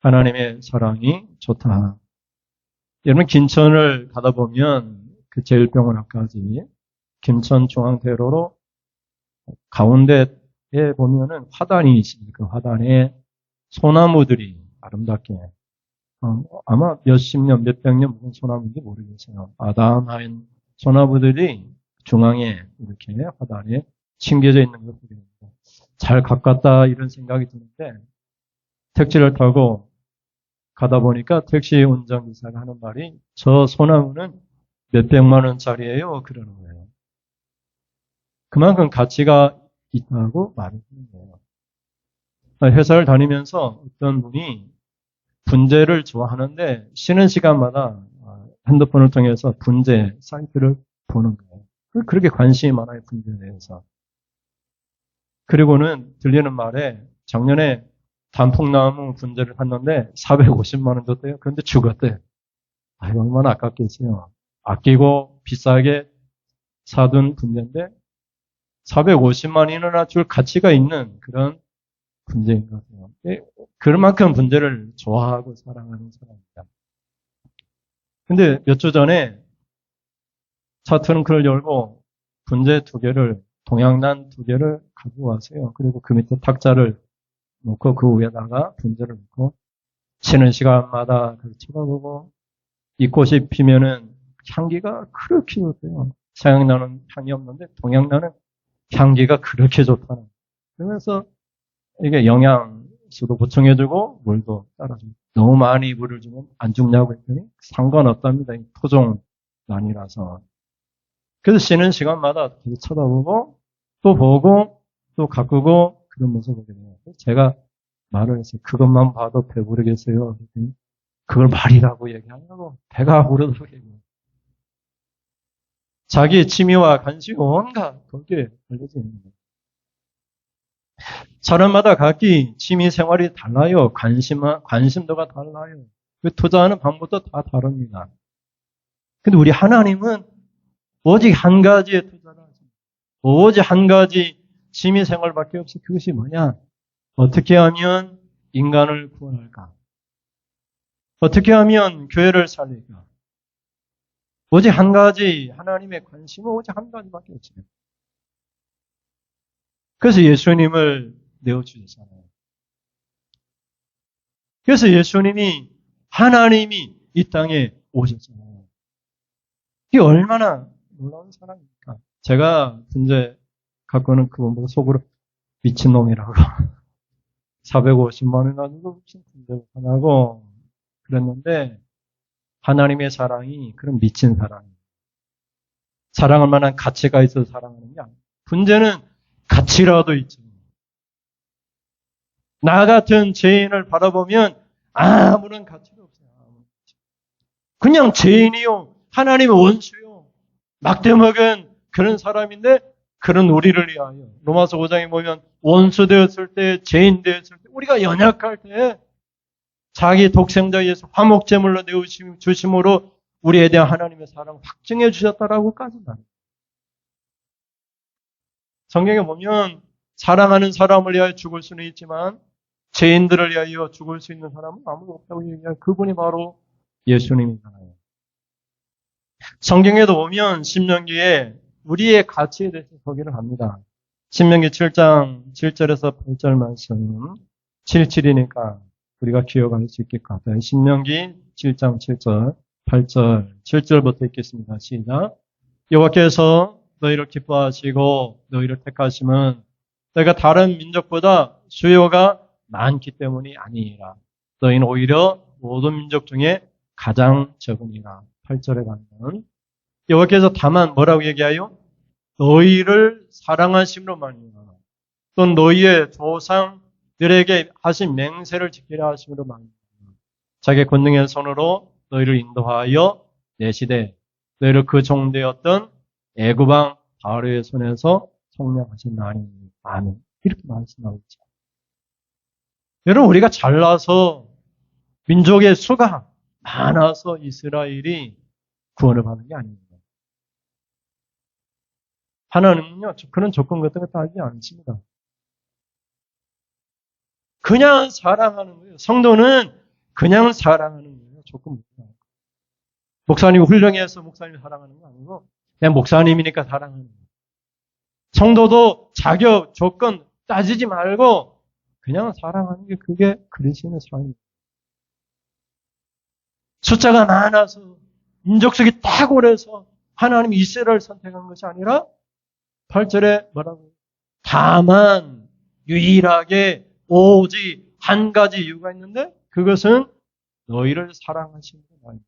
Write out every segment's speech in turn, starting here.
하나님의 사랑이 좋다. 여러분, 김천을 가다 보면 그 제일병원 앞까지 김천중앙대로로 가운데에 보면은 화단이 있습니다. 그 화단에 소나무들이 아름답게, 아마 몇십 년, 몇백 년 무슨 소나무인지 모르겠어요. 아담한 소나무들이 중앙에 이렇게 화단에 심겨져 있는 걸 보게 됩니다. 잘 가깝다 이런 생각이 드는데, 택시를 타고 가다 보니까 택시 운전기사가 하는 말이, 저 소나무는 몇백만 원짜리예요, 그러는 거예요. 그만큼 가치가 있다고 말을 하는 거예요. 회사를 다니면서 어떤 분이 분재를 좋아하는데 쉬는 시간마다 핸드폰을 통해서 분재 사이트를 보는 거예요. 그렇게 관심이 많아요, 분재에 대해서. 그리고는 들리는 말에 작년에 단풍나무 분재를 샀는데 450만 원 줬대요. 그런데 죽었대요. 얼마나 아깝겠어요. 아끼고 비싸게 사둔 분재인데 450만 원이나 줄 가치가 있는 그런 분재인 것 같아요. 그만큼 분재를 좋아하고 사랑하는 사람입니다. 근데 몇 주 전에 차 트렁크를 열고 분재 2개를, 동양난 2개를 가지고 왔어요. 그리고 그 밑에 탁자를 놓고 그 위에다가 분재를 놓고 쉬는 시간마다 쳐다보고, 이 꽃이 피면은 향기가 그렇게 좋대요. 서양나는 향이 없는데 동양나는 향기가 그렇게 좋다는. 그러면서 이게 영양소도 보충해주고 물도 따라주고, 너무 많이 물을 주면 안 죽냐고 했더니 상관없답니다. 토종란이라서. 그래서 쉬는 시간마다 계속 쳐다보고 또 보고 또 가꾸고 그런 모습을 보게 돼요. 제가 말을 했어요. 그것만 봐도 배부르겠어요. 그걸 말이라고 얘기하냐고 배가 부르도록 얘기해요. 자기의 취미와 관심이 온갖 거기에 걸려져 있는 거예요. 사람마다 각기 취미 생활이 달라요. 관심도가 달라요. 투자하는 방법도 다 다릅니다. 근데 우리 하나님은 오직 한 가지에 투자를 하십니다. 오직 한 가지 취미 생활밖에 없이, 그것이 뭐냐? 어떻게 하면 인간을 구원할까? 어떻게 하면 교회를 살릴까? 오직 한 가지, 하나님의 관심은 오직 한 가지밖에 없어요. 그래서 예수님을 내어주셨잖아요. 그래서 예수님이, 하나님이 이 땅에 오셨잖아요. 이게 얼마나 놀라운 사랑입니까? 제가 이제 갖고는 그거 보고 속으로 미친놈이라고 450만 원 가지고 무슨 분재를 하냐고 그랬는데, 하나님의 사랑이 그런 미친 사랑이에요. 사랑할 만한 가치가 있어서 사랑하는 게 아니에요. 분재는 가치라도 있죠. 나 같은 죄인을 바라보면 아무런 가치가 없어요. 그냥 죄인이요, 하나님의 원수요, 막대먹은 그런 사람인데, 그런 우리를 위하여 로마서 5장에 보면 원수 되었을 때, 죄인 되었을 때, 우리가 연약할 때 자기 독생자 예수 화목제물로 내어주심으로 우리에 대한 하나님의 사랑을 확증해 주셨다라고까지 말해요. 성경에 보면 사랑하는 사람을 위하여 죽을 수는 있지만 죄인들을 위하여 죽을 수 있는 사람은 아무도 없다고 얘기해요. 그분이 바로 예수님이잖아요. 성경에도 보면 신명기에 우리의 가치에 대해서 소개를 합니다. 신명기 7장 7절에서 8절 말씀, 77이니까 우리가 기억할 수 있을 것 같아요. 신명기 7장 7절, 8절, 7절부터 읽겠습니다. 시작. 여호와께서 너희를 기뻐하시고 너희를 택하심은 너희가 다른 민족보다 수요가 많기 때문이 아니니라. 너희는 오히려 모든 민족 중에 가장 적으니라. 8절에 가면 여호와께서 다만 뭐라고 얘기하여? 너희를 사랑하심으로 말미암아 또 너희의 조상들에게 하신 맹세를 지키려 하심으로 말미암아 자기 권능의 손으로 너희를 인도하여 내시되 너희를 그 종되었던 애굽왕 바로의 손에서 성량하셨나니. 아멘. 이렇게 말씀하고 있죠. 여러분, 우리가 잘나서 민족의 수가 많아서 이스라엘이 구원을 받는 게 아닙니다. 하나님은요, 그런 조건 같은 거 따지지 않습니다. 그냥 사랑하는 거예요. 성도는 그냥 사랑하는 거예요. 조건 없어요. 목사님이 훌륭해서 목사님을 사랑하는 거 아니고 그냥 목사님이니까 사랑하는 거예요. 성도도 자격, 조건 따지지 말고 그냥 사랑하는 게 그게 그리스도인의 삶입니다. 숫자가 많아서 민족속이 탁월해서 하나님이 이스라엘을 선택한 것이 아니라 8절에 뭐라고? 다만 유일하게 오직 한 가지 이유가 있는데 그것은 너희를 사랑하시는 거예요.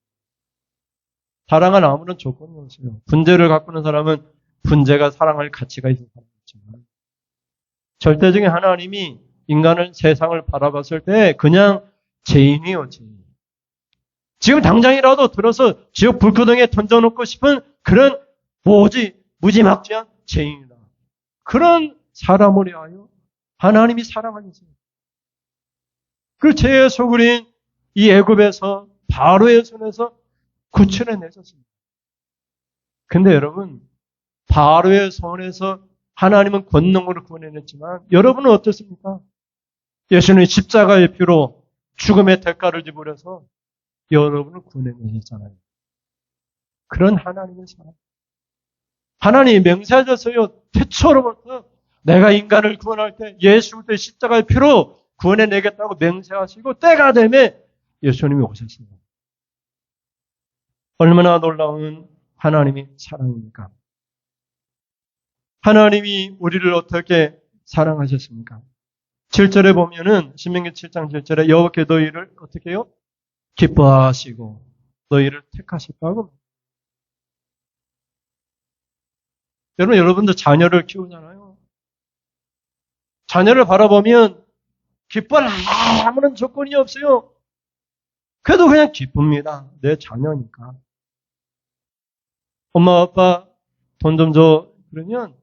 사랑은 아무런 조건이 없어요. 분재를 갖고 있는 사람은 분재가 사랑할 가치가 있는 사람이지만 절대적인 하나님이 인간을 세상을 바라봤을 때 그냥 죄인이요, 죄인. 지금 당장이라도 들어서 지옥 불구덩이에 던져놓고 싶은 그런 무지막지한 죄인이다. 그런 사람을 위하여 하나님이 사랑하셨습니다. 그 죄의 소굴인 이 애굽에서 바로의 손에서 구출해 내셨습니다. 근데 여러분, 바로의 손에서 하나님은 권능으로 구원해냈지만 여러분은 어떻습니까? 예수님이 십자가의 피로 죽음의 대가를 지불해서 여러분을 구원해내셨잖아요. 그런 하나님의 사랑. 하나님이 맹세하셨어요. 태초로부터 내가 인간을 구원할 때 예수 그리스도의 십자가의 피로 구원해내겠다고 맹세하시고 때가 되면 예수님이 오셨습니다. 얼마나 놀라운 하나님이 사랑입니까? 하나님이 우리를 어떻게 사랑하셨습니까? 7절에 보면은 신명기 7장 7절에 여호와께 너희를 어떻게 해요? 기뻐하시고 너희를 택하셨다고. 여러분들 자녀를 키우잖아요. 자녀를 바라보면 기뻐할 아무런 조건이 없어요. 그래도 그냥 기쁩니다. 내 자녀니까. 엄마 아빠 돈 좀 줘 그러면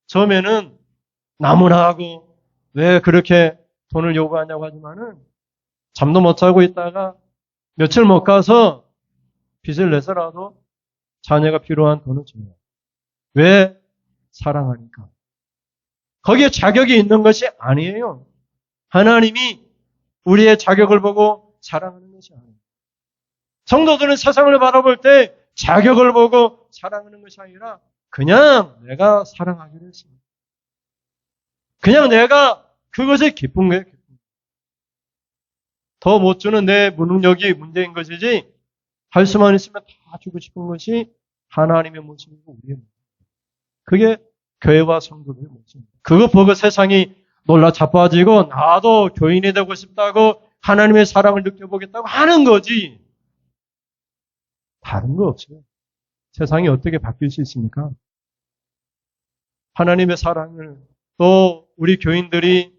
처음에는 나무나 하고 왜 그렇게 돈을 요구하냐고 하지만은 잠도 못 자고 있다가 며칠 못 가서 빚을 내서라도 자녀가 필요한 돈을 줘요. 왜? 사랑하니까. 거기에 자격이 있는 것이 아니에요. 하나님이 우리의 자격을 보고 사랑하는 것이 아니에요. 성도들은 세상을 바라볼 때 자격을 보고 사랑하는 것이 아니라 그냥 내가 사랑하기로 했습니다. 그냥 내가 그것에 기쁜 거예요. 더 못 주는 내 무능력이 문제인 것이지 할 수만 있으면 다 주고 싶은 것이 하나님의 모습이고 우리의 모습입니다. 그게 교회와 성도들의 모습입니다. 그거 보고 세상이 놀라 자빠지고 나도 교인이 되고 싶다고 하나님의 사랑을 느껴보겠다고 하는 거지. 다른 거 없어요. 세상이 어떻게 바뀔 수 있습니까? 하나님의 사랑을 또 우리 교인들이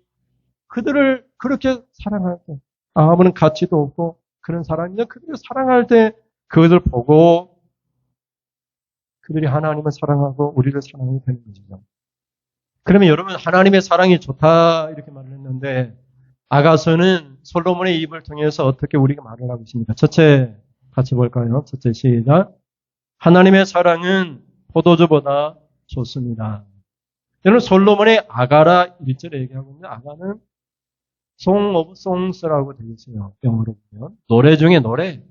그들을 그렇게 사랑할 때 아무런 가치도 없고 그런 사람이면 그들을 사랑할 때 그것을 보고 그들이 하나님을 사랑하고 우리를 사랑하게 되는 것이죠. 그러면 여러분 하나님의 사랑이 좋다 이렇게 말을 했는데 아가서는 솔로몬의 입을 통해서 어떻게 우리가 말을 하고 있습니까? 첫째 같이 볼까요? 첫째 시작. 하나님의 사랑은 포도주보다 좋습니다. 여러분 솔로몬의 아가라 1절에 얘기하고 있는데 아가는 Song of Songs라고 되어 있어요. 영어로 보면. 노래 중에 노래.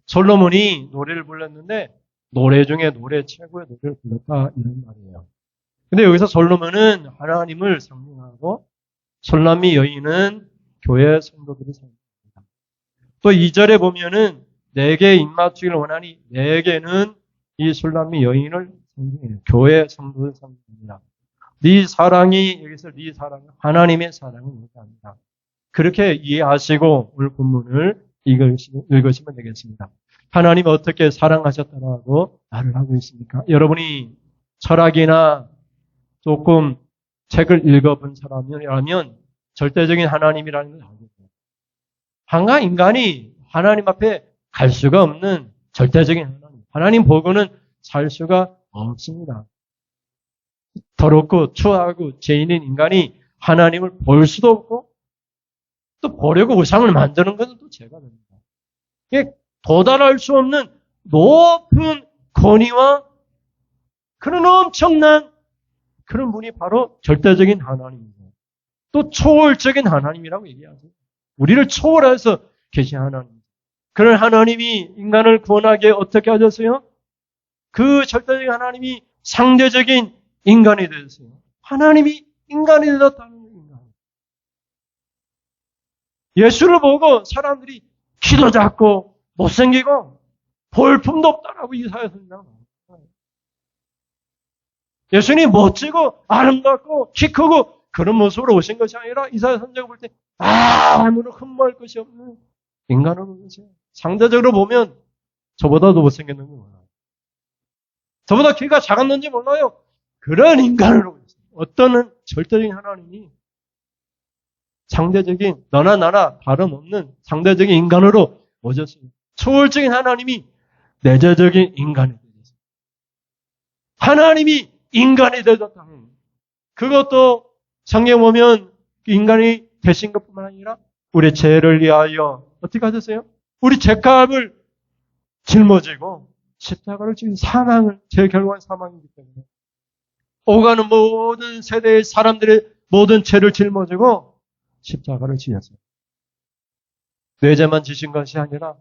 솔로몬이 노래를 불렀는데 노래 중에 노래 최고의 노래를 불렀다 이런 말이에요. 근데 여기서 솔로몬은 하나님을 상징하고 솔람미 여인은 교회 성도들이 상징합니다. 또 2절에 보면은 내게 입맞추기를 원하니 내게는 이 솔람미 여인을 상징해요. 교회 성도들 상징합니다. 네 사랑이 여기서 네 사랑은 하나님의 사랑을 얘기합니다. 그렇게 이해하시고 오늘 본문을 읽으시면 되겠습니다. 하나님 어떻게 사랑하셨다고 말을 하고 있습니까? 여러분이 철학이나 조금 책을 읽어본 사람이라면 절대적인 하나님이라는 걸 알고 있어요. 한가 인간이 하나님 앞에 갈 수가 없는 절대적인 하나님. 하나님 보고는 살 수가 없습니다. 더럽고 추하고 죄인인 인간이 하나님을 볼 수도 없고 또 보려고 우상을 만드는 것은 또 죄가 됩니다. 이게 도달할 수 없는 높은 권위와 그런 엄청난 그런 분이 바로 절대적인 하나님입니다. 또 초월적인 하나님이라고 얘기하세요. 우리를 초월해서 계신 하나님. 그런 하나님이 인간을 구원하게 어떻게 하셨어요? 그 절대적인 하나님이 상대적인 인간이 되었어요. 하나님이 인간이 되었다는 인간. 예수를 보고 사람들이 키도 작고 못생기고 볼품도 없다라고 이사야 선지자가 말합니다. 예수님이 멋지고 아름답고 키 크고 그런 모습으로 오신 것이 아니라 이사야 선지자가 볼 때 아무런 흠모할 것이 없는 인간으로 오세요. 상대적으로 보면 저보다도 못생겼는지 몰라요. 저보다 키가 작았는지 몰라요. 그런 인간으로 오세요. 어떤 절대적인 하나님이 상대적인 너나 나나 다름없는 상대적인 인간으로 오셨습니다. 초월적인 하나님이 내재적인 인간이 되셨습니다. 하나님이 인간이 되셨다는 그것도 성경에 보면 인간이 되신 것뿐만 아니라 우리 죄를 위하여 어떻게 하셨어요? 우리 죄값을 짊어지고 십자가를 지금 사망을 제 결과는 사망이기 때문에 오가는 모든 세대의 사람들의 모든 죄를 짊어지고 십자가를 지었어요. 내 죄만 지신 것이 아니라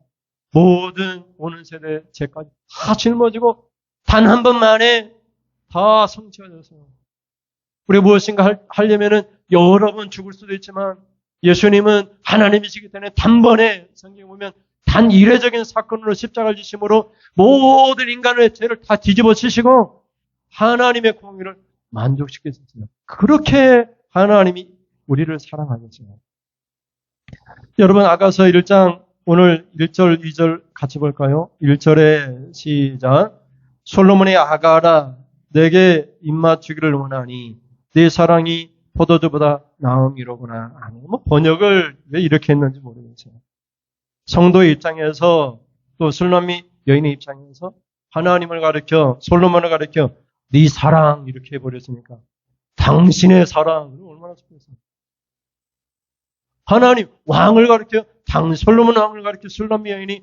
모든 오는 세대의 죄까지 다 짊어지고 단 한 번만에 다 성취하셨어요. 우리 무엇인가 하려면은 여러 번 죽을 수도 있지만 예수님은 하나님이시기 때문에 단번에 성경에 보면 단 이례적인 사건으로 십자가를 지심으로 모든 인간의 죄를 다 뒤집어 치시고 하나님의 공의를 만족시켰습니다. 그렇게 하나님이 우리를 사랑하셨어요. 여러분 아가서 1장 오늘 1절 2절 같이 볼까요? 1절에 시작. 솔로몬의 아가라 내게 입맞추기를 원하니 네 사랑이 포도주보다 나음이로구나. 아니, 번역을 왜 이렇게 했는지 모르겠어요. 성도의 입장에서 또 술람미 여인의 입장에서 하나님을 가리켜 솔로몬을 가리켜 네 사랑 이렇게 해버렸으니까 당신의 사랑 얼마나 좋겠어요. 하나님 왕을 가리켜 솔로몬 왕을 가리켜 술람미 여인이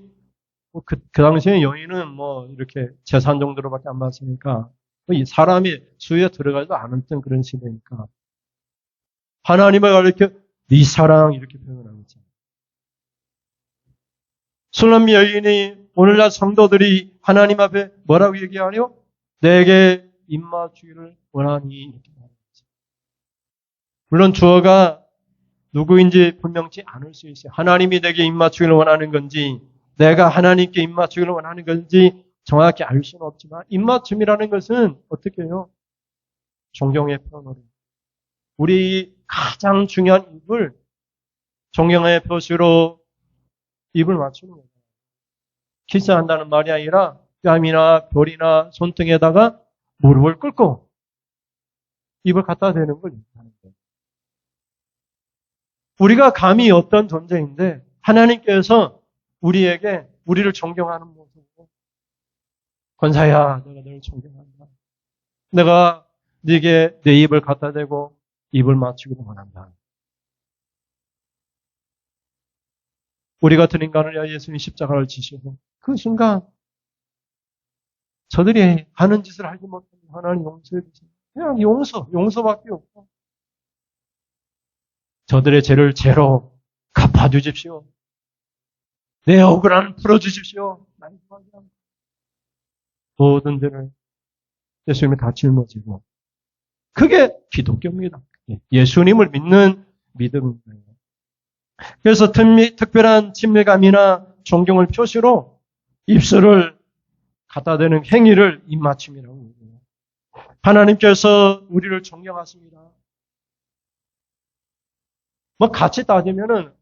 그 당시에 여인은 이렇게 재산 정도로밖에 안 받았으니까 이 사람이 수에 들어가지도 않았던 그런 시대니까 하나님을 가리켜 네 사랑 이렇게 표현하고 있잖아요. 술람미 여인이 오늘날 성도들이 하나님 앞에 뭐라고 얘기하려? 내게 입맞추기를 원하니 이렇게 말합니다. 물론 주어가 누구인지 분명치 않을 수 있어요. 하나님이 내게 입맞추기를 원하는 건지 내가 하나님께 입맞추기를 원하는 건지 정확히 알 수는 없지만 입맞춤이라는 것은 어떻게 해요? 존경의 표현으로 우리 가장 중요한 입을 존경의 표시로 입을 맞추는 거예요. 키스한다는 말이 아니라 뺨이나 볼이나 손등에다가 무릎을 꿇고 입을 갖다 대는 걸 얘기하는 거예요. 우리가 감히 어떤 존재인데 하나님께서 우리를 존경하는 모습으로 권사야 내가 너를 존경한다. 내가 네게 내 입을 갖다 대고 입을 맞추기를 원한다. 우리 같은 인간을 위하여 예수님 십자가를 지시고 그 순간 저들이 하는 짓을 하지 못하면 하나님 용서해 주세요. 그냥 용서밖에 없고 저들의 죄를 죄로 갚아주십시오. 내 억울함을 풀어주십시오. 모든 죄를 예수님이 다 짊어지고 그게 기독교입니다. 예수님을 믿는 믿음입니다. 그래서 특별한 친밀감이나 존경을 표시로 입술을 갖다 대는 행위를 입맞춤이라고 합니다. 하나님께서 우리를 존경하십니다. 같이 따지면은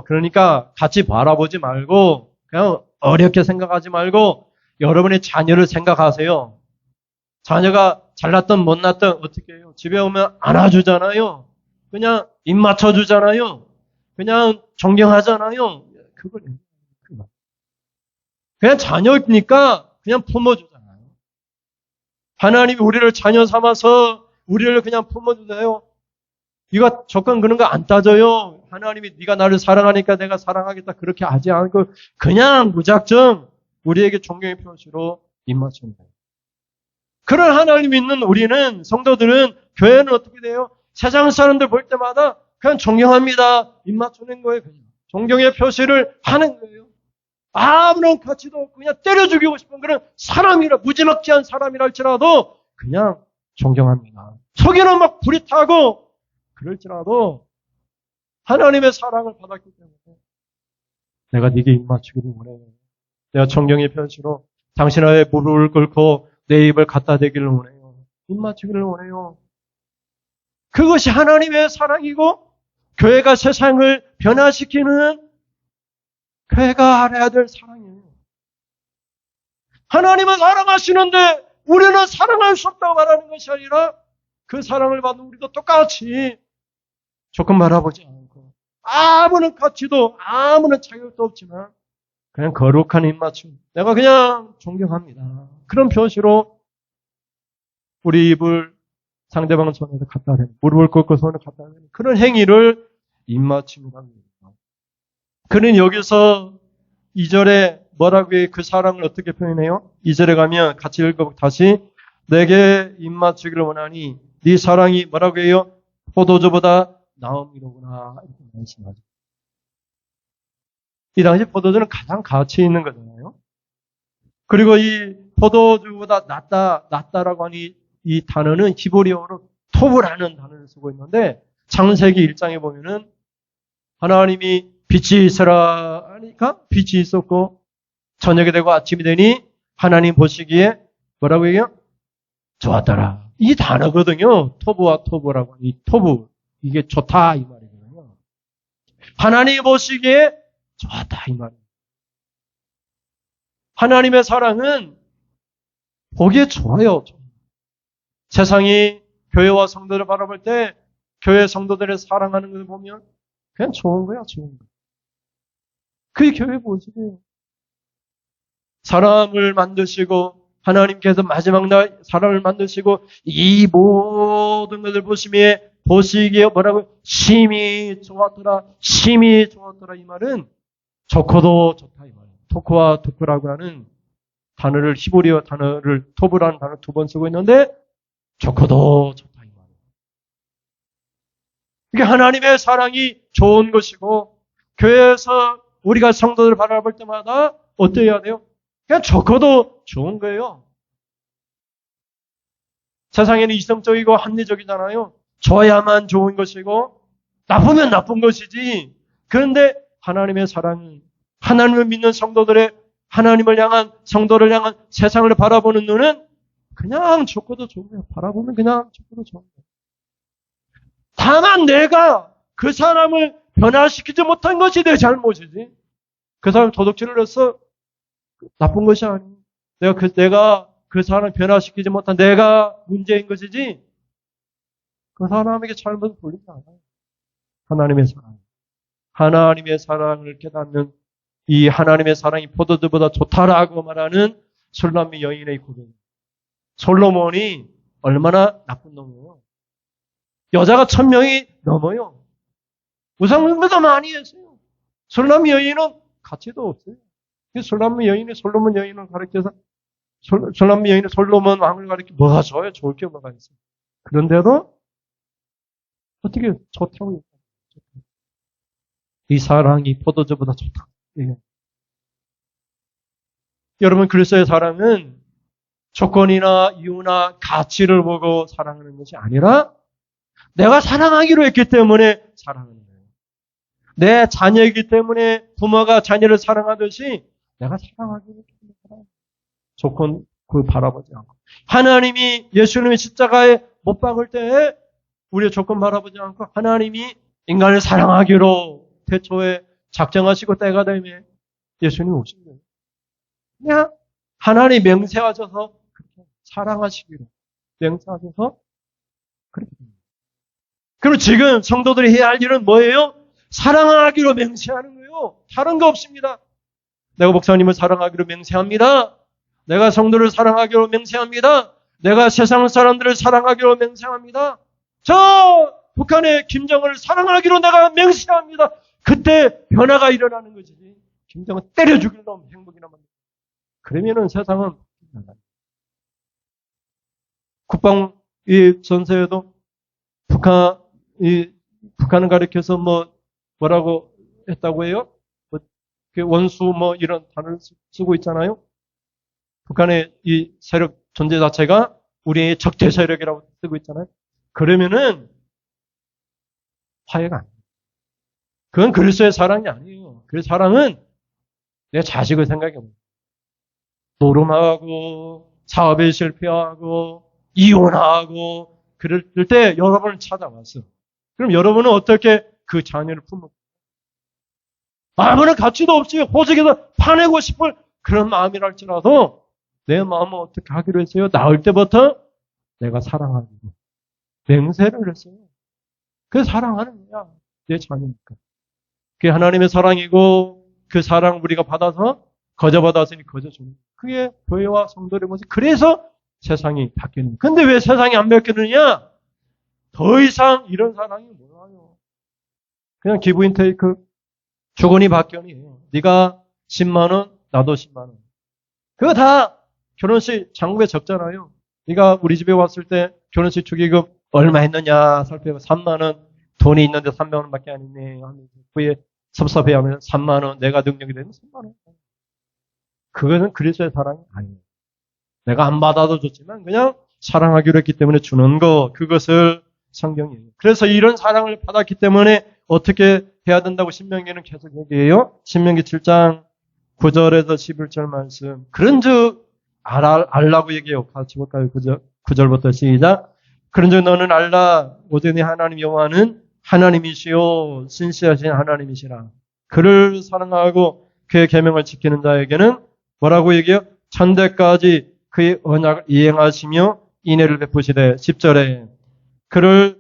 그러니까 같이 바라보지 말고 그냥 어렵게 생각하지 말고 여러분의 자녀를 생각하세요. 자녀가 잘났든 못났든 어떻게 해요? 집에 오면 안아주잖아요. 그냥 입 맞춰주잖아요. 그냥 존경하잖아요. 그냥 자녀니까 그냥 품어주잖아요. 하나님이 우리를 자녀 삼아서 우리를 그냥 품어주세요. 이거 조건 그런 거 안 따져요. 하나님이 네가 나를 사랑하니까 내가 사랑하겠다 그렇게 하지 않고 그냥 무작정 우리에게 존경의 표시로 입 맞춥니다. 그런 하나님이 있는 우리는 성도들은 교회는 어떻게 돼요? 세상 사람들 볼 때마다 그냥 존경합니다. 입 맞추는 거예요. 그냥 존경의 표시를 하는 거예요. 아무런 가치도 없고 그냥 때려 죽이고 싶은 그런 사람이라, 무지막지한 사람이라 할지라도 그냥 존경합니다. 속에는 막 불이 타고 그럴지라도 하나님의 사랑을 받았기 때문에 내가 네게 입맞추기를 원해요. 내가 존경의 표시로 당신의 무릎을 꿇고 내 입을 갖다 대기를 원해요. 입맞추기를 원해요. 그것이 하나님의 사랑이고 교회가 세상을 변화시키는 교회가 알아야 될 사랑이에요. 하나님은 사랑하시는데 우리는 사랑할 수 없다고 말하는 것이 아니라 그 사랑을 받는 우리도 똑같이 조금 바라보지 않고 아무런 가치도 아무런 자격도 없지만 그냥 거룩한 입맞춤, 내가 그냥 존경합니다. 그런 표시로 우리 입을 상대방 손에서 갖다 대는, 무릎을 꿇고 손을 갖다 대는 그런 행위를 입맞춤이라고 합니다. 그는 여기서 2절에 뭐라고 해요? 그 사랑을 어떻게 표현해요? 2절에 가면 같이 읽어보고 다시 내게 입맞추기를 원하니 네 사랑이 뭐라고 해요? 포도주보다 나음이로구나 이렇게 말씀하죠. 이 당시 포도주는 가장 가치 있는 거잖아요. 그리고 이 포도주보다 낫다라고 하니 이 단어는 히브리어로 톱이라는 단어를 쓰고 있는데 창세기 1장에 보면은 하나님이 빛이 있어라 하니까 빛이 있었고 저녁이 되고 아침이 되니 하나님 보시기에 뭐라고 해요? 좋았더라. 이 단어거든요. 토브와 토브라고 하니 토브 이게 좋다 이 말이거든요. 하나님 보시기에 좋았다 이 말이에요. 하나님의 사랑은 보기에 좋아요. 세상이 교회와 성도를 바라볼 때 교회 성도들을 사랑하는 것을 보면 그냥 좋은 거야, 좋은 거. 그게 교회 모습이에요. 사람을 만드시고 하나님께서 마지막 날 사람을 만드시고 이 모든 것을 보시기에 뭐라고? 심히 좋았더라, 심히 좋았더라 이 말은 좋고도 좋다 이 말이에요. 토크와 토크라고 하는 단어를 히브리어 단어를 토브라는 단어 2번 쓰고 있는데 좋고도 좋다 이 말이에요. 이게 하나님의 사랑이 좋은 것이고 교회에서 우리가 성도들을 바라볼 때마다 어때야 돼요? 그냥 좋고도 좋은 거예요. 세상에는 이성적이고 합리적이잖아요. 좋아야만 좋은 것이고 나쁘면 나쁜 것이지. 그런데 하나님의 사랑은 하나님을 믿는 성도들의 하나님을 향한 성도를 향한 세상을 바라보는 눈은 그냥 좋고도 좋은 거예요. 바라보면 그냥 좋고도 좋은 거예요. 다만 내가 그 사람을 변화시키지 못한 것이 내 잘못이지. 그 사람 도둑질을 해서 나쁜 것이 아니에요. 내가 그 사람을 변화시키지 못한 내가 문제인 것이지. 그 사람에게 잘못을 돌리지 않아요. 하나님의 사랑. 하나님의 사랑을 깨닫는 이 하나님의 사랑이 포도주보다 좋다라고 말하는 술람미 여인의 고백. 솔로몬이 얼마나 나쁜 놈이에요. 여자가 1000명이 넘어요. 우상숭배도 많이 했어요. 술람미 여인은 가치도 없어요. 술람미 여인이 솔로몬 여인을 가르쳐서 술람미 여인이 솔로몬 왕을 가르쳐 뭐가 좋아요? 좋을 게 뭐가 있어요. 그런데도 어떻게 좋다고 얘기해요? 이 사랑이 포도주보다 좋다. 예. 여러분 그리스도의 사랑은 조건이나 이유나 가치를 보고 사랑하는 것이 아니라 내가 사랑하기로 했기 때문에 사랑하는 거예요. 내 자녀이기 때문에 부모가 자녀를 사랑하듯이 내가 사랑하기로 했기 때문에 사랑해요. 조건 그걸 바라보지 않고 하나님이 예수님의 십자가에 못 박을 때 우리의 조건 바라보지 않고 하나님이 인간을 사랑하기로 태초에 작정하시고 때가 되면 예수님이 오신 거예요. 그냥 하나님 명세하셔서 그렇게 사랑하시기로 명세하셔서 그렇게 됩니다. 그럼 지금 성도들이 해야 할 일은 뭐예요? 사랑하기로 맹세하는 거예요. 다른 거 없습니다. 내가 목사님을 사랑하기로 맹세합니다. 내가 성도를 사랑하기로 맹세합니다. 내가 세상 사람들을 사랑하기로 맹세합니다. 저 북한의 김정은을 사랑하기로 내가 맹세합니다. 그때 변화가 일어나는 것이지. 김정은 때려 죽일 놈 행복이나 만들. 그러면은 세상은 국방 전세에도 북한을 가리켜서 뭐라고 했다고 해요? 그 원수 이런 단어를 쓰고 있잖아요. 북한의 이 세력 존재 자체가 우리의 적대 세력이라고 쓰고 있잖아요. 그러면은 화해가 안 돼요. 그건 그리스도의 사랑이 아니에요. 그 사랑은 내 자식을 생각해보세요. 노름하고 사업에 실패하고 이혼하고 그럴 때 여러분을 찾아왔어요. 그럼 여러분은 어떻게 그 자녀를 품을까요? 아무런 가치도 없이 호적에서 파내고 싶을 그런 마음이랄지라도 내 마음은 어떻게 하기로 했어요? 낳을 때부터 내가 사랑하기로 맹세를 했어요. 그 사랑하는 거야. 내 자녀니까. 그게 하나님의 사랑이고 그 사랑 우리가 받아서 거저받았으니 거저주는 그게 교회와 성도의 모습. 그래서 세상이 바뀌는. 근데 왜 세상이 안 바뀌느냐? 더 이상 이런 사랑이 몰라요. 그냥 기브인 테이크 주거니 받견이에요. 네가 10만 원, 나도 10만 원. 그거 다 결혼식 장부에 적잖아요. 네가 우리 집에 왔을 때 결혼식 축의금 얼마 했느냐 살펴봐. 3만 원. 돈이 있는데 3만 원밖에 안 있네. 후에 섭섭해하면 3만 원. 내가 능력이 되면 3만 원. 그거는 그리스도의 사랑이 아니에요. 내가 안 받아도 좋지만 그냥 사랑하기로 했기 때문에 주는 거. 그것을 성경이에요. 그래서 이런 사랑을 받았기 때문에 어떻게 해야 된다고 신명기는 계속 얘기해요. 신명기 7장 9절에서 11절 말씀. 그런즉 알라고 얘기해요. 같이 볼까요? 9절부터 시작. 그런즉 너는 알라 오직 네 하나님 여호와는 하나님이시요 신실하신 하나님이시라. 그를 사랑하고 그의 계명을 지키는 자에게는 뭐라고 얘기해요? 천대까지 그의 언약을 이행하시며 인애를 베푸시되 10절에 그를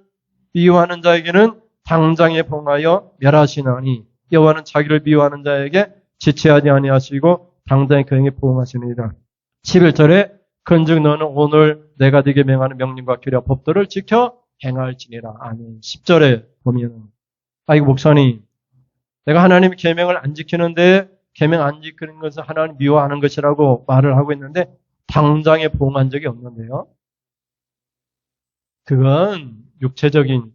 미워하는 자에게는 당장에 봉하여 멸하시나니 여호와는 자기를 미워하는 자에게 지체하지 아니하시고 당장에 그에게 보응하시느니라. 11절에 그런즉 너는 오늘 내가 네게 명하는 명령과 규례와 법도를 지켜 행할지니라. 아멘. 10절에 보면 이거 목사님 내가 하나님의 계명을 안 지키는데 계명 안 지키는 것은 하나님 미워하는 것이라고 말을 하고 있는데 당장에 보응한 적이 없는데요. 그건 육체적인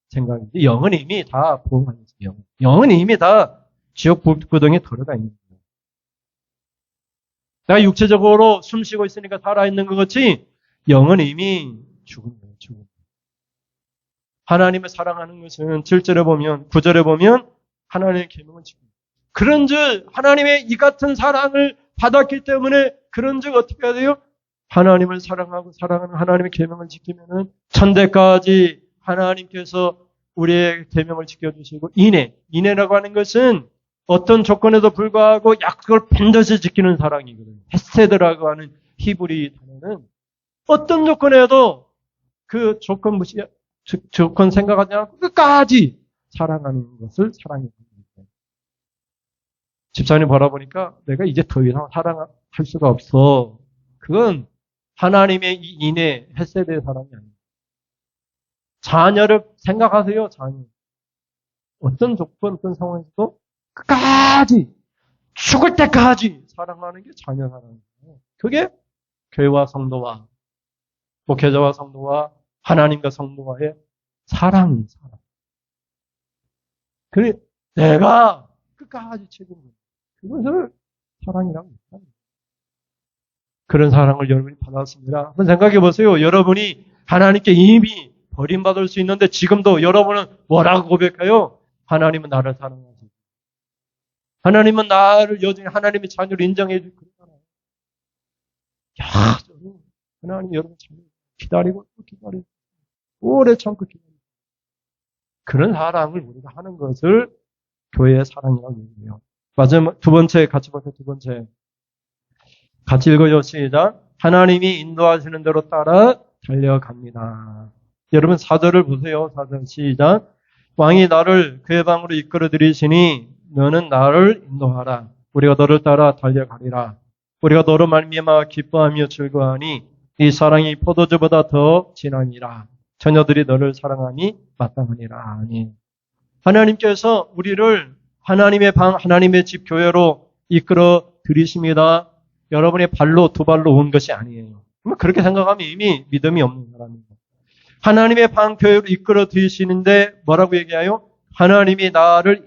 생각인데 영은 이미 다 보응한 거예요. 영은 이미 다 지옥 구덩이에 들어가 있는 거예요. 내가 육체적으로 숨 쉬고 있으니까 살아있는 것 같이 영은 이미 죽은 거예요. 죽은. 하나님을 사랑하는 것은 7절에 보면 9절에 보면 하나님의 계명을 지킵니다. 그런즉 하나님의 이 같은 사랑을 받았기 때문에 그런즉 어떻게 해야 돼요? 하나님을 사랑하고 사랑하는 하나님의 계명을 지키면은 천대까지 하나님께서 우리의 계명을 지켜주시고 인애라고 하는 것은 어떤 조건에도 불구하고 약속을 반드시 지키는 사랑이거든요. 헤세드라고 하는 히브리 단어는 어떤 조건에도 그 조건 무시 조건 생각하지 않고 끝까지 사랑하는 것을 사랑입니다. 집사님 바라보니까 내가 이제 더 이상 사랑할 수가 없어. 그건 하나님의 이 인애, 헤세드의 사랑이 아닙니다. 자녀를 생각하세요, 자녀. 어떤 조건, 어떤 상황에서도 끝까지, 죽을 때까지 사랑하는 게 자녀 사랑이에요. 그게 교회와 성도와, 목회자와 성도와 하나님과 성도와의 사랑이 사랑. 그래, 내가 끝까지 책임져요. 그것을 사랑이라고 합니다. 그런 사랑을 여러분이 받았습니다. 한번 생각해 보세요. 여러분이 하나님께 이미 버림받을 수 있는데 지금도 여러분은 뭐라고 고백해요? 하나님은 나를 사랑하시고 하나님은 나를 여전히 하나님의 자녀로 인정해 주고 그러잖아요. 야, 저는 하나님 여러분 자녀 기다리고 또 기다리고 오래 참고 기다리고 그런 사랑을 우리가 하는 것을 교회의 사랑이라고 얘기해요. 마지막 두 번째 같이 볼게요. 두 번째 같이 읽어요. 시작. 하나님이 인도하시는 대로 따라 달려갑니다. 여러분 4절을 보세요. 4절 시작. 왕이 나를 그의 방으로 이끌어 들이시니 너는 나를 인도하라. 우리가 너를 따라 달려가리라. 우리가 너로 말미암아 기뻐하며 즐거워하니 이 사랑이 포도주보다 더 진하니라. 자녀들이 너를 사랑하니 마땅하니라. 아멘. 하나님께서 우리를 하나님의 방, 하나님의 집 교회로 이끌어 들이십니다. 여러분의 발로 두 발로 온 것이 아니에요. 그렇게 생각하면 이미 믿음이 없는 사람입니다. 하나님의 방 교회로 이끌어 들이시는데 뭐라고 얘기해요? 하나님이 나를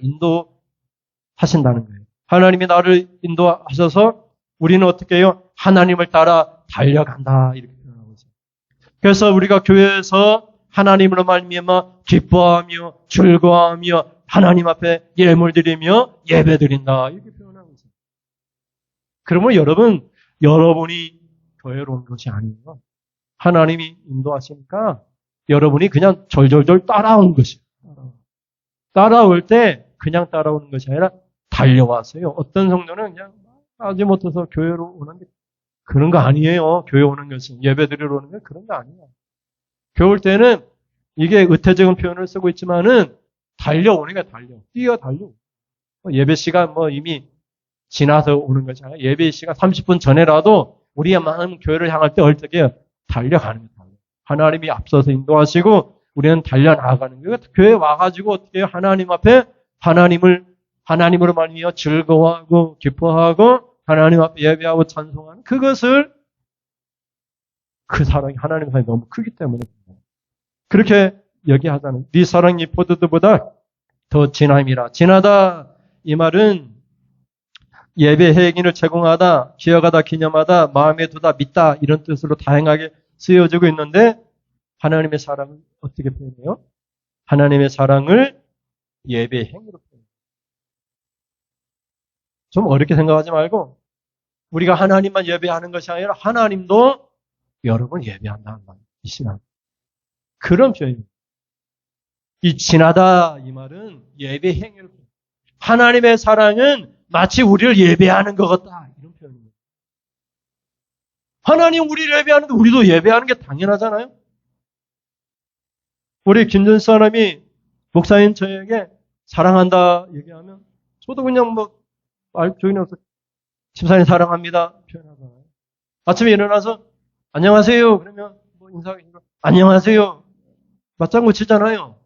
하신다는 거예요. 하나님이 나를 인도하셔서 우리는 어떻게 해요? 하나님을 따라 달려간다. 이렇게 표현하고 있어요. 그래서 우리가 교회에서 하나님으로 말미암아 기뻐하며 즐거워하며 하나님 앞에 예물 드리며 예배 드린다. 이렇게 표현하고 있어요. 그러면 여러분이 교회로 온 것이 아니에요. 하나님이 인도하시니까 여러분이 그냥 절절절 따라온 것이에요. 따라올 때 그냥 따라오는 것이 아니라 달려왔어요. 어떤 성도는 그냥 하지 못해서 교회로 오는데 그런 거 아니에요. 교회 오는 것은 예배 드리러 오는 게 그런 거 아니에요. 교회 올 때는 이게 의태적인 표현을 쓰고 있지만은 달려오는 게 뛰어달려. 예배 시간 이미 지나서 오는 거잖아요. 예배 시간 30분 전에라도 우리의 마음 교회를 향할 때 어떻게 달려가는 거예요. 하나님이 앞서서 인도하시고 우리는 달려나가는 거예요. 교회에 와가지고 어떻게 해요? 하나님 앞에 하나님으로 말미암아 즐거워하고 기뻐하고 하나님 앞에 예배하고 찬송하는 그것을 그 사랑이 하나님 사랑이 너무 크기 때문에 그렇게 얘기하자는 네 사랑이 포도주보다 더 진함이라. 진하다 이 말은 예배 행위를 제공하다, 기억하다, 기념하다, 마음에 두다, 믿다 이런 뜻으로 다양하게 쓰여지고 있는데 하나님의 사랑을 어떻게 표현해요? 하나님의 사랑을 예배 행위로 표현해요. 좀 어렵게 생각하지 말고 우리가 하나님만 예배하는 것이 아니라 하나님도 여러분 예배한다는 말이에요. 이 시간. 그런 표현입니다. 이 진하다 이 말은 예배 행위를 표현해요. 하나님의 사랑은 마치 우리를 예배하는 것 같다. 이런 표현입니다. 하나님 우리를 예배하는데 우리도 예배하는 게 당연하잖아요. 우리 김전 사람이 목사님 저에게 사랑한다 얘기하면 저도 그냥 말 조용히 해서 집사님 사랑합니다 표현하잖아요. 아침에 일어나서 안녕하세요 그러면 인사하기로 안녕하세요 맞장구 치잖아요.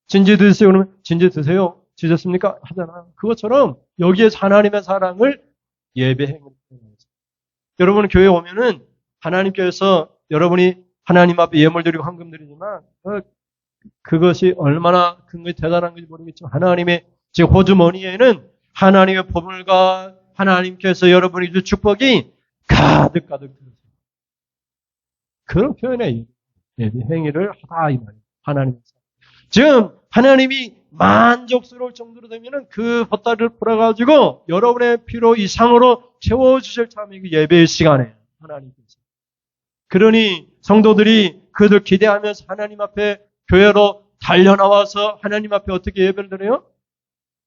진지 드세요 그러면 진지 드세요. 드셨습니까? 하잖아요. 그것처럼 여기에서 하나님의 사랑을 예배행위로 표현합니다. 여러분 교회에 오면은 하나님께서 여러분이 하나님 앞에 예물 드리고 헌금 드리지만 그것이 얼마나 큰 것이 대단한 건지 모르겠지만 하나님의 즉 호주머니에는 하나님의 보물과 하나님께서 여러분이 줄 축복이 가득 들었어요. 그런 표현의 예배 행위를 하다 이 말이에요. 하나님께서 지금 하나님이 만족스러울 정도로 되면은 그 보따리를 풀어가지고 여러분의 필요 이상으로 채워주실 참이 그 예배의 시간에 하나님께서. 그러니 성도들이 그들 기대하면서 하나님 앞에 교회로 달려나와서 하나님 앞에 어떻게 예배를 드려요?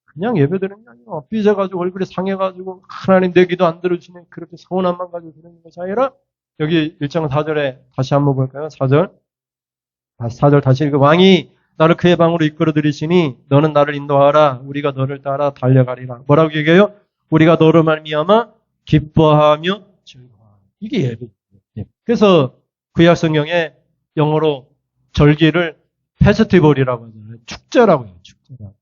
그냥 예배 드리는 게 아니에요. 삐져가지고 얼굴이 상해가지고 하나님 내 기도 안 들어주시네 그렇게 서운함만 가지고 드리는 것이 아니라 여기 1장 4절에 다시 한번 볼까요? 4절 다시 읽어. 왕이 나를 그의 방으로 이끌어 들이시니 너는 나를 인도하라. 우리가 너를 따라 달려가리라. 뭐라고 얘기해요? 우리가 너를 말미암아 기뻐하며 즐거워하라. 이게 예배예요. 그래서 구약 성경에 영어로 절기를 페스티벌이라고 하잖아요. 축제라고 해요. 축제라고.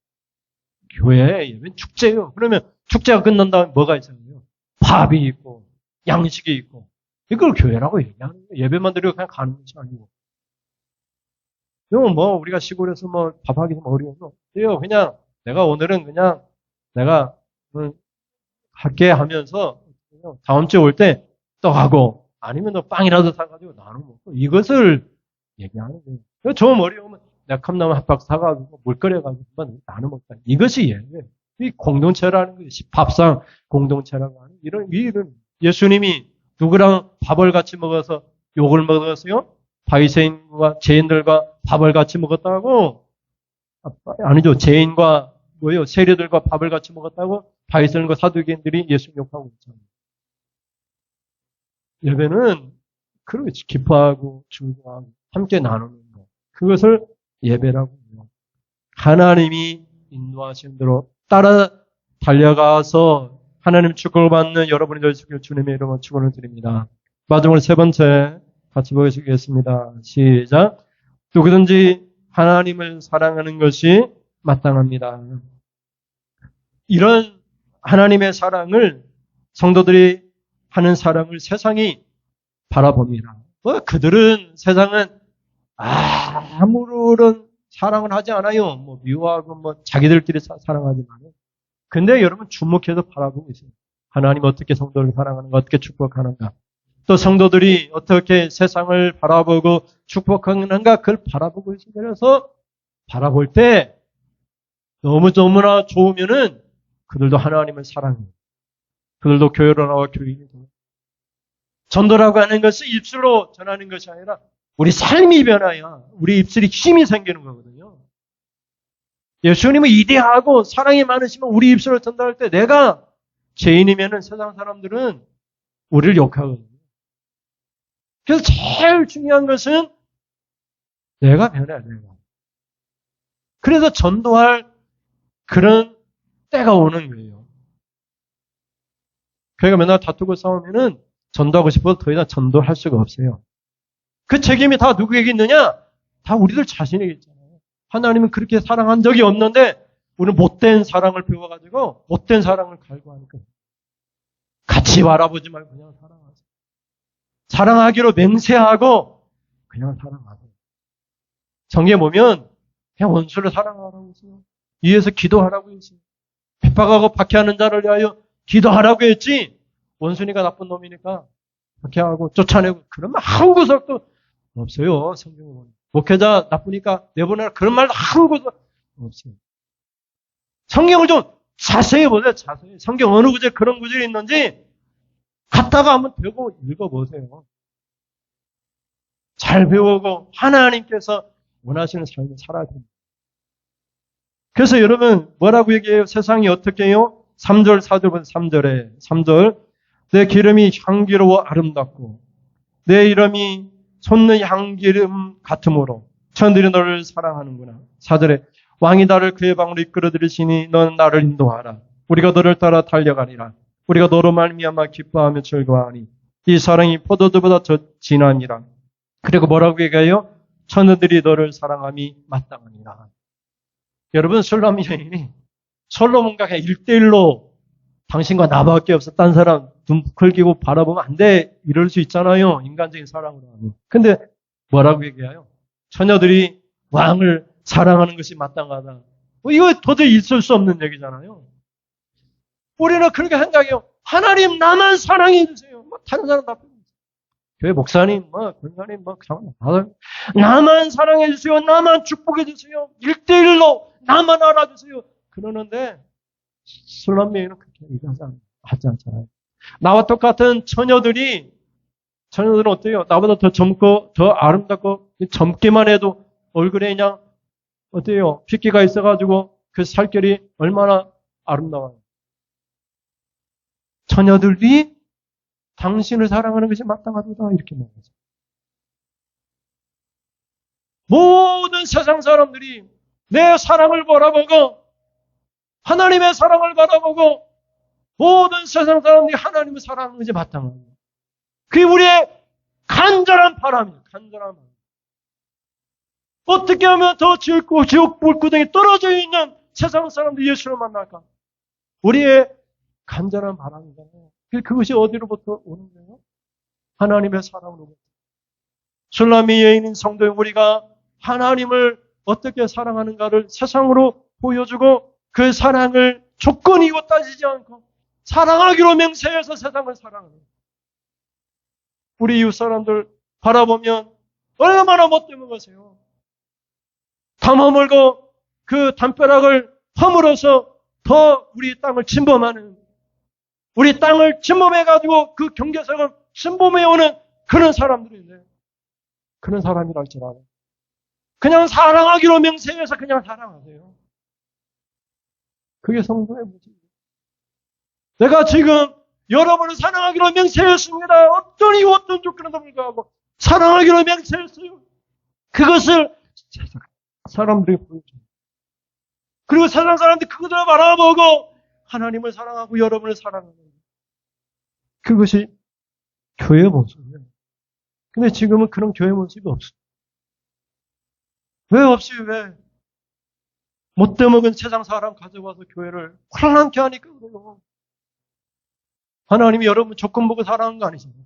교회의 예배는 축제예요. 그러면 축제가 끝난 다음에 뭐가 있어요? 밥이 있고 양식이 있고 이걸 교회라고 얘기하는 거예요. 예배만 드리고 그냥 가는 것이 아니고. 이건 우리가 시골에서 밥하기 좀 어려워서, 그냥 오늘은 그냥 내가 할게 하면서 다음 주에 올 때 떡하고 아니면 빵이라도 사가지고 나눠 먹고 이것을 얘기하는 거예요. 좀 어려우면 내가 컵라면 한 박스 사가지고 물 끓여가지고 나눠 먹자. 이것이 예배예요. 이 공동체라는 것이 밥상 공동체라고 하는 이런 예수님이 누구랑 밥을 같이 먹어서 욕을 먹었어요? 바리새인과 죄인들과 밥을 같이 먹었다고? 아니죠. 죄인과 세리들과 밥을 같이 먹었다고 바리새인과 사두개인들이 예수님 욕하고 있잖아요. 예배는 그렇게 기뻐하고 즐거워하고 함께 나누는 것. 그것을 예배라고 해요. 하나님이 인도하신 대로 따라 달려가서 하나님 축복을 받는 여러분이 되시길 주님의 이름으로 축원을 드립니다. 마지막으로 세 번째 같이 보시겠습니다. 시작. 누구든지 하나님을 사랑하는 것이 마땅합니다. 이런 하나님의 사랑을 성도들이 하는 사랑을 세상이 바라봅니다. 그들은 세상은 아무런 사랑을 하지 않아요. 미워하고 자기들끼리 사랑하지만 근데 여러분 주목해서 바라보고 있어요. 하나님 어떻게 성도를 사랑하는가, 어떻게 축복하는가. 또 성도들이 어떻게 세상을 바라보고 축복하는가, 그걸 바라보고 있어요. 그래서 바라볼 때 너무나 좋으면은 그들도 하나님을 사랑해요. 그들도 교회로 나와 교인이 돼요. 전도라고 하는 것은 입술로 전하는 것이 아니라 우리 삶이 변화야 우리 입술이 힘이 생기는 거거든요. 예수님은 이대하고 사랑이 많으시면 우리 입술을 전달할 때 내가 죄인이면은 세상 사람들은 우리를 욕하거든요. 그래서 제일 중요한 것은 내가 변해야 돼요. 그래서 전도할 그런 때가 오는 거예요. 교회가 맨날 다투고 싸우면은 전도하고 싶어도 더 이상 전도할 수가 없어요. 그 책임이 다 누구에게 있느냐? 다 우리들 자신에게 있잖아요. 하나님은 그렇게 사랑한 적이 없는데 우리는 못된 사랑을 배워가지고 못된 사랑을 갈구하니까 같이 바라보지 말고 그냥 사랑하세요. 사랑하기로 맹세하고 그냥 사랑하세요. 성경에 보면 그냥 원수를 사랑하라고 했어요. 위에서 기도하라고 했어요. 핍박하고 박해하는 자를 위하여 기도하라고 했지 원순이가 나쁜 놈이니까 박해하고 쫓아내고 그런 말 한 구석도 없어요. 성경에 보면. 목회자 나쁘니까 내보내라 그런 말도 한 구석 없어요. 성경을 좀 자세히 보세요. 자세히. 성경 어느 구절에 그런 구절이 있는지 갖다가 한번 배우고 읽어보세요. 잘 배우고 하나님께서 원하시는 삶을 살아야 됩니다. 그래서 여러분 뭐라고 얘기해요? 세상이 어떻게 해요? 3절, 4절 보세요. 3절 내 기름이 향기로워 아름답고 내 이름이 솟는 향기름 같으므로 천들이 너를 사랑하는구나. 4절에 왕이 나를 그의 방으로 이끌어들이시니 너는 나를 인도하라. 우리가 너를 따라 달려가리라. 우리가 너로 말미암아 기뻐하며 즐거워하니 이 사랑이 포도주보다 더 진하니라. 그리고 뭐라고 얘기해요? 천들이 너를 사랑함이 마땅하니라. 여러분 솔로몬 여인이 솔로몬과 그냥 1대1로 당신과 나밖에 없어. 딴 사람 눈 긁히고 바라보면 안 돼. 이럴 수 있잖아요. 인간적인 사랑으로 하면. 근데 뭐라고 얘기해요? 처녀들이 왕을 사랑하는 것이 마땅하다. 이거 도저히 있을 수 없는 얘기잖아요. 우리는 그렇게 생각해요. 하나님 나만 사랑해 주세요. 다른 사람 다 교회 목사님, 권사님, 나만 사랑해 주세요. 나만 축복해 주세요. 1대1로 나만 알아주세요. 그러는데 솔로몬은 그렇게 하지 않잖아요. 나와 똑같은 처녀들은 어때요? 나보다 더 젊고 더 아름답고 젊기만 해도 얼굴에 그냥 어때요? 핏기가 있어가지고 그 살결이 얼마나 아름다워요. 처녀들이 당신을 사랑하는 것이 마땅하다 이렇게 말하죠. 모든 세상 사람들이 내 사랑을 바라보고 하나님의 사랑을 바라보고 모든 세상 사람들이 하나님을 사랑하는 것이 마땅합니다. 그게 우리의 간절한 바람이에요. 간절한 바람. 어떻게 하면 더 지옥 불구덩이 떨어져 있는 세상 사람들이 예수를 만날까? 우리의 간절한 바람이잖아요. 그것이 어디로부터 오는 거예요? 하나님의 사랑으로부터. 술라미 여인인 성도의 우리가 하나님을 어떻게 사랑하는가를 세상으로 보여주고 그 사랑을 조건 이고 따지지 않고 사랑하기로 맹세해서 세상을 사랑하는 거예요. 우리 이웃 사람들 바라보면 얼마나 못돼 먹으세요. 담 허물고 그 담벼락을 허물어서 더 우리 땅을 침범하는 우리 땅을 침범해가지고 그 경계석을 침범해오는 그런 사람들인데 그런 사람이랄지라도 그냥 사랑하기로 맹세해서 그냥 사랑하세요. 그게 성도의 모습이에요. 내가 지금 여러분을 사랑하기로 맹세했습니다. 어떤 이유 어떤 조건에도 불구하고 사랑하기로 맹세했어요. 그것을 사람들이 보여줘요. 그리고 세상 사람들이 그것을 바라보고 하나님을 사랑하고 여러분을 사랑하는 거예요. 그것이 교회의 모습이에요. 근데 지금은 그런 교회 모습이 없어요. 왜 없이 왜? 못돼 먹은 세상 사람 가져와서 교회를 혼란케 하니까 그래요. 하나님이 여러분 조건 보고 사랑하는 거 아니잖아요.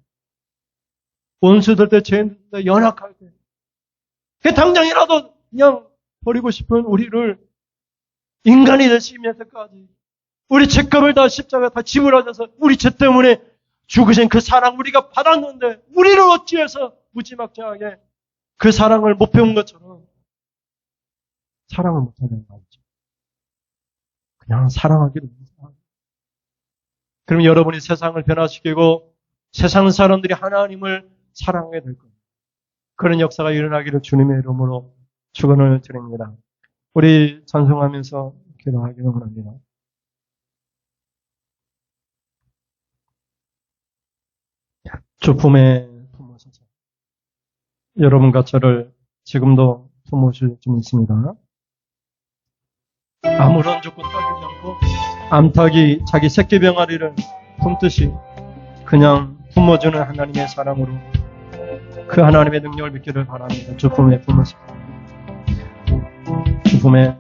원수들 때, 죄인들 때, 연약할 때. 그 당장이라도 그냥 버리고 싶은 우리를 인간이 되시면서까지 우리 죄값을 다 십자가 다 지불하셔서 우리 죄 때문에 죽으신 그 사랑 우리가 받았는데 우리를 어찌해서 무지막지하게 그 사랑을 못 배운 것처럼 사랑을 못하는 거 아니죠. 그냥 사랑하기로 무서워요. 그럼 여러분이 세상을 변화시키고 세상 사람들이 하나님을 사랑하게 될 겁니다. 그런 역사가 일어나기를 주님의 이름으로 축원을 드립니다. 우리 찬송하면서 기도하기를 원합니다. 주 품에 품으소서. 여러분과 저를 지금도 품으실 줄 믿습니다. 아무런 조건 따지지 않고 암탉이 자기 새끼 병아리를 품듯이 그냥 품어주는 하나님의 사랑으로 그 하나님의 능력을 믿기를 바랍니다. 주 품에 품으소서. 주 품에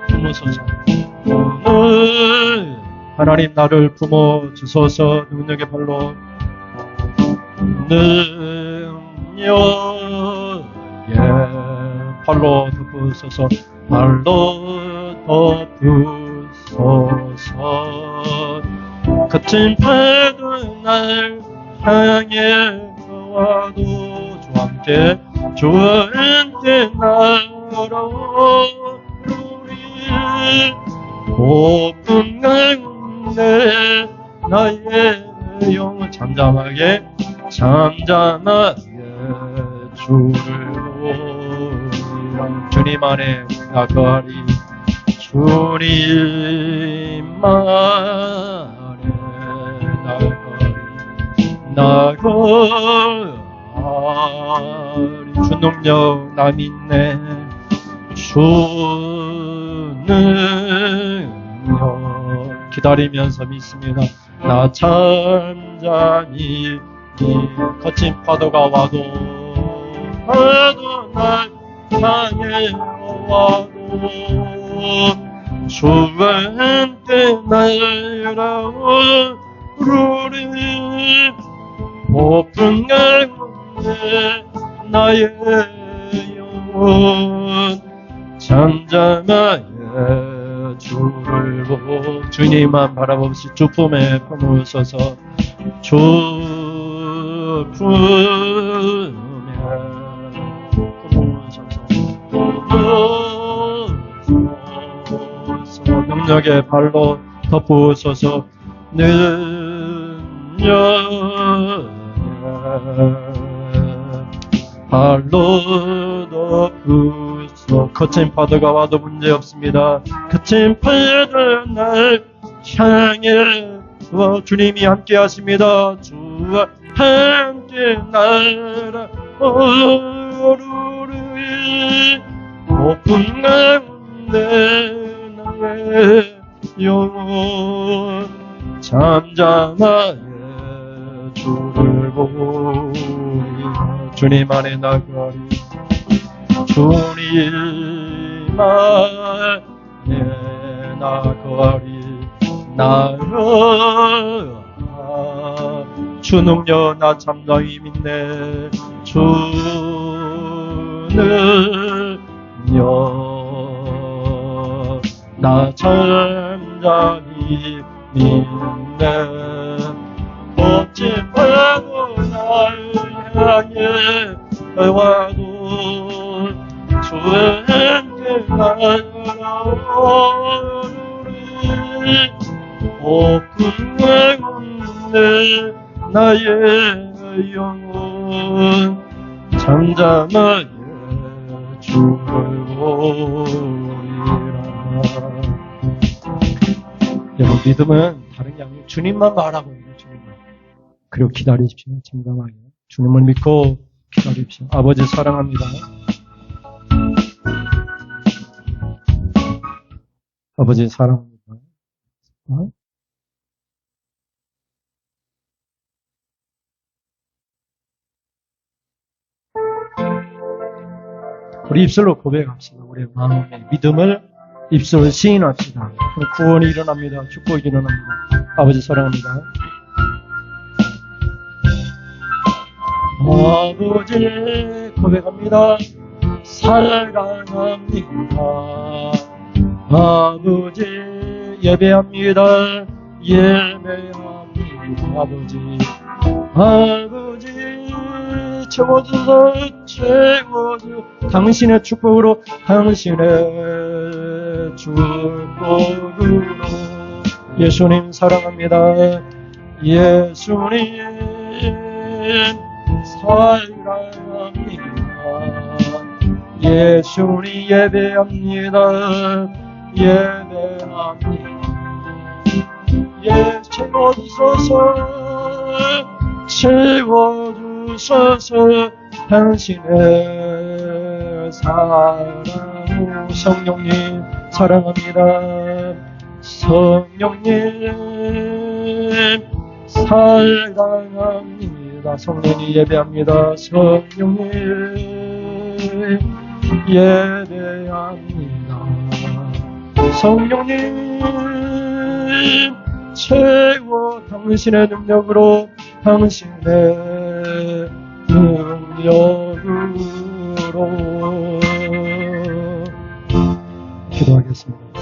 품으소서. 하나님 나를 품어주소서. 능력의 발로 능력의 발로 덮으소서. 발로 덮으소서. 거친 파도 날 향해 와도 주와 함께 날아오르리. 고픈 가운데 나의 영혼 잠잠하게 주를 보리라. 주님 안에 나가리. 주님 안에 나가리. 주 능력 나 믿네. 주 능력 기다리면서 믿습니다. 나 잠잠히 거친 파도가 와도 날 향해 와도 주와 함께 날아오르리. 높은 가운데 나의 영혼 잠잠하여 주를 보고 주님만 바라봅시다. 주 품에 품으소서. 주 품에 품으소서. 능력의 발로 덮으소서. 발로 덮으소. 거친 파도가 와도 문제없습니다. 거친 파도 날 향해 와. 주님이 함께 하십니다. 주와 함께 날아오르리. 높은 가운데 나의 영혼 잠잠하여 주를 보리라. 주님 안에 나가리. 주님 안에 나가리. 나가 주 능력 나 잠잠히 믿네. 주 능력 나 잠잠히 믿네. 거친 파도 날 향해 와도 주의 함께 날아오르리. 높은 가운데 나의 영혼 잠잠하여 주를 보리라. 여러분 믿음은 다른 양육 주님만 말하고 있는 주님만. 그리고 기다리십시오. 잠잠하게 주님을 믿고 기다리십시오. 아버지 사랑합니다. 아버지 사랑합니다. 우리 입술로 고백합시다. 우리의 마음의 믿음을 입술로 시인합시다. 구원이 일어납니다. 축복이 일어납니다. 아버지 사랑합니다. 아버지 고백합니다. 사랑합니다. 아버지 예배합니다. 예배합니다. 아버지 채워주소 채워주 당신의 축복으로 당신의 축복으로 예수님 사랑합니다. 예수님 사랑합니다. 예수님 예배합니다. 예배합니다. 예 채워주소서 채워주소서 당신의 사랑 성령님 사랑합니다. 성령님 사랑합니다. 성령님 예배합니다. 성령님 예배합니다. 성령님 채워 당신의 능력으로 당신의 능력으로 기도하겠습니다.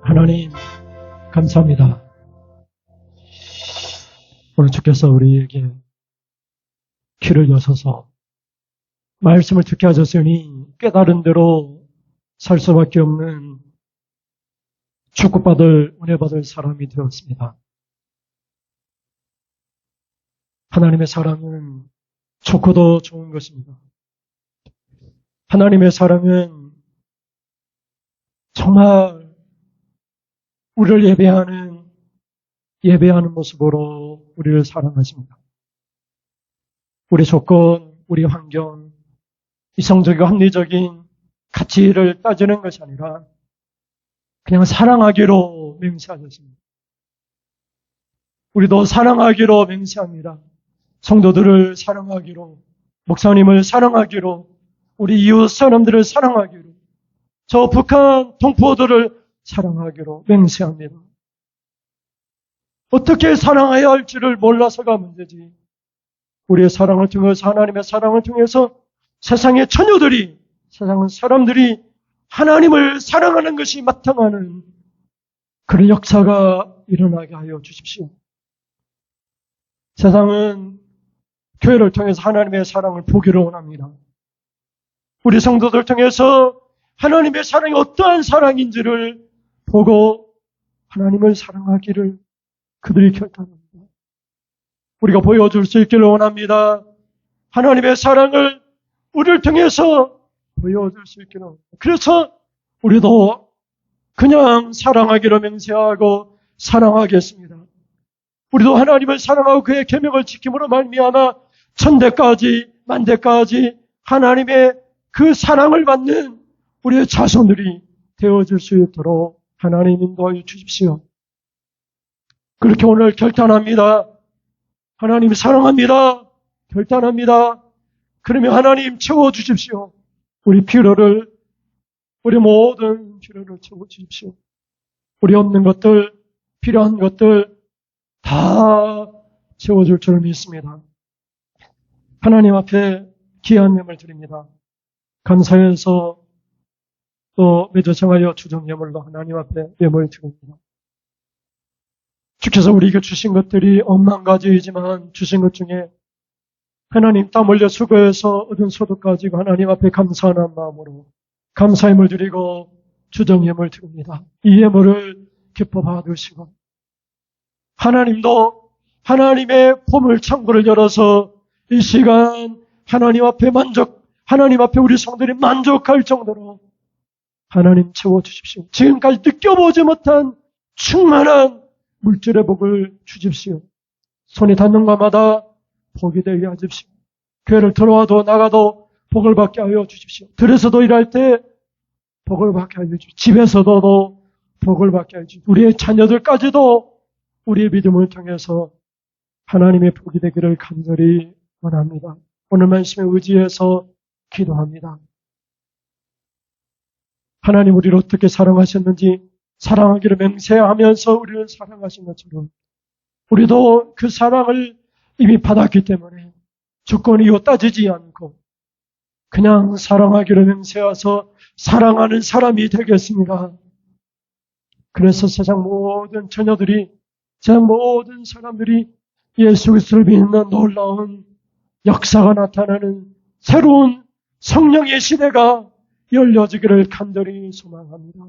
하나님 감사합니다. 오늘 주께서 우리에게 귀를 여셔서 말씀을 듣게 하셨으니 깨달은 대로 살 수밖에 없는 축복받을 은혜받을 사람이 되었습니다. 하나님의 사랑은 좋고도 좋은 것입니다. 하나님의 사랑은 정말 우리를 예배하는 모습으로 우리를 사랑하십니다. 우리 조건, 우리 환경, 이성적이고 합리적인 가치를 따지는 것이 아니라 그냥 사랑하기로 맹세하셨습니다. 우리도 사랑하기로 맹세합니다. 성도들을 사랑하기로, 목사님을 사랑하기로, 우리 이웃 사람들을 사랑하기로, 저 북한 동포들을 사랑하기로 맹세합니다. 어떻게 사랑해야 할지를 몰라서가 문제지. 우리의 사랑을 통해서, 하나님의 사랑을 통해서 세상의 처녀들이, 세상 사람들이 하나님을 사랑하는 것이 마땅하는 그런 역사가 일어나게 하여 주십시오. 세상은 교회를 통해서 하나님의 사랑을 보기를 원합니다. 우리 성도들 통해서 하나님의 사랑이 어떠한 사랑인지를 보고 하나님을 사랑하기를 그들이 결단합니다. 우리가 보여줄 수 있기를 원합니다. 하나님의 사랑을 우리를 통해서 보여줄 수 있기를 원합니다. 그래서 우리도 그냥 사랑하기로 맹세하고 사랑하겠습니다. 우리도 하나님을 사랑하고 그의 계명을 지킴으로 말미암아 천대까지 만대까지 하나님의 그 사랑을 받는 우리의 자손들이 되어줄 수 있도록 하나님 인도하여 주십시오. 그렇게 오늘 결단합니다. 하나님 사랑합니다. 결단합니다. 그러면 하나님 채워주십시오. 우리 필요를, 우리 모든 필요를 채워주십시오. 우리 없는 것들, 필요한 것들 다 채워줄 줄 믿습니다. 하나님 앞에 귀한 예물 드립니다. 감사해서 또 매주 정하여 주정 예물로 하나님 앞에 예물 드립니다. 주께서 우리에게 주신 것들이 억만 가지이지만 주신 것 중에 하나님 땀 흘려 수고해서 얻은 소득 가지고 하나님 앞에 감사하는 마음으로 감사 예물 드리고 주정 예물 드립니다. 이 예물을 기뻐 받으시고 하나님도 하나님의 보물 창고를 열어서 이 시간 하나님 앞에 하나님 앞에 우리 성들이 만족할 정도로 하나님 채워주십시오. 지금까지 느껴보지 못한 충만한 물질의 복을 주십시오. 손이 닿는 것마다 복이 되게 하십시오. 교회를 들어와도 나가도 복을 받게 하여 주십시오. 들에서도 일할 때 복을 받게 하여 주십시오. 집에서도 복을 받게 하여 주십시오. 우리의 자녀들까지도 우리의 믿음을 통해서 하나님의 복이 되기를 간절히 원합니다. 오늘 말씀에 의지해서 기도합니다. 하나님 우리를 어떻게 사랑하셨는지 사랑하기를 맹세하면서 우리를 사랑하신 것처럼 우리도 그 사랑을 이미 받았기 때문에 조건 이유 따지지 않고 그냥 사랑하기로 맹세하서 사랑하는 사람이 되겠습니다. 그래서 세상 모든 처녀들이, 세상 모든 사람들이 예수 그리스도를 믿는 놀라운 역사가 나타나는 새로운 성령의 시대가 열려지기를 간절히 소망합니다.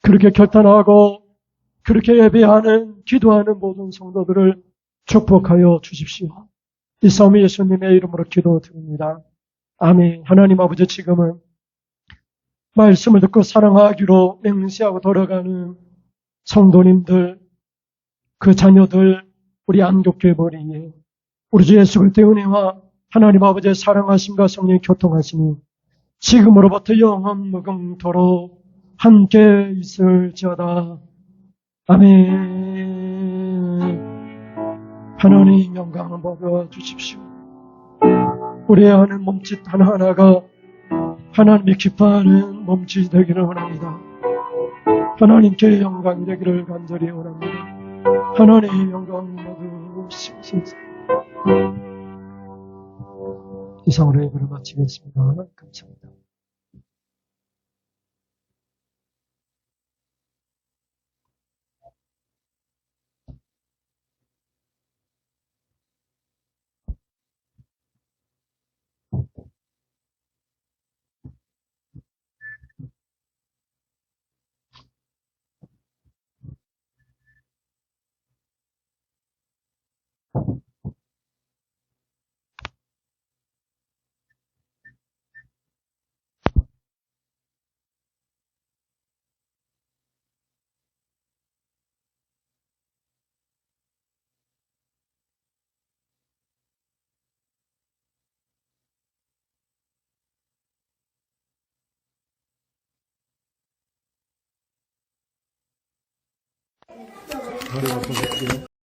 그렇게 결단하고 그렇게 예배하는, 기도하는 모든 성도들을 축복하여 주십시오. 이 싸움 예수님의 이름으로 기도드립니다. 아멘. 하나님 아버지, 지금은 말씀을 듣고 사랑하기로 맹세하고 돌아가는 성도님들, 그 자녀들, 우리 안국교회 머리에 우리 주 예수 그리스도의 은혜와 하나님 아버지의 사랑하심과 성령의 교통하심이 지금으로부터 영원 무궁토록 함께 있을지어다. 아멘. 하나님 영광을 받아 주십시오. 우리의 하는 몸짓 하나하나가 하나님이 기뻐하는 몸짓이 되기를 원합니다. 하나님께 영광이 되기를 간절히 원합니다. 하나님 영광 모두 주시옵소서. 이상으로 예배를 마치겠습니다. 감사합니다.